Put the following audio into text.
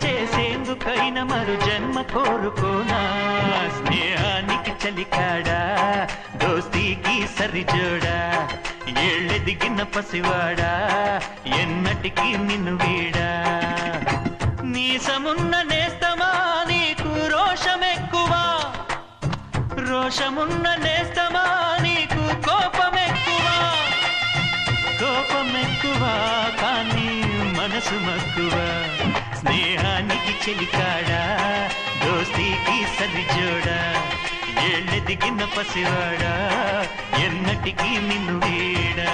చేసేందుకైన మరు జన్మ కోరుకోనా స్నేహానికి చలికాడా దోస్తీకి సరిజోడా ఏళ్ళెదిగిన పసివాడా ఎన్నటికి నిన్ను వీడా నీసమున్న నేస్తమా నీకు రోషమెక్కువా రోషమున్న నేస్తమా నీకు కోపమెక్కువా కోపమెక్కువా కానీ మనసు మక్కువా స్నేహానికి చెలికాడా దోస్తీకి సరిజోడా ఏళ్ళెదిగిన పసివాడా ఎన్నటికి నిన్ను వీడా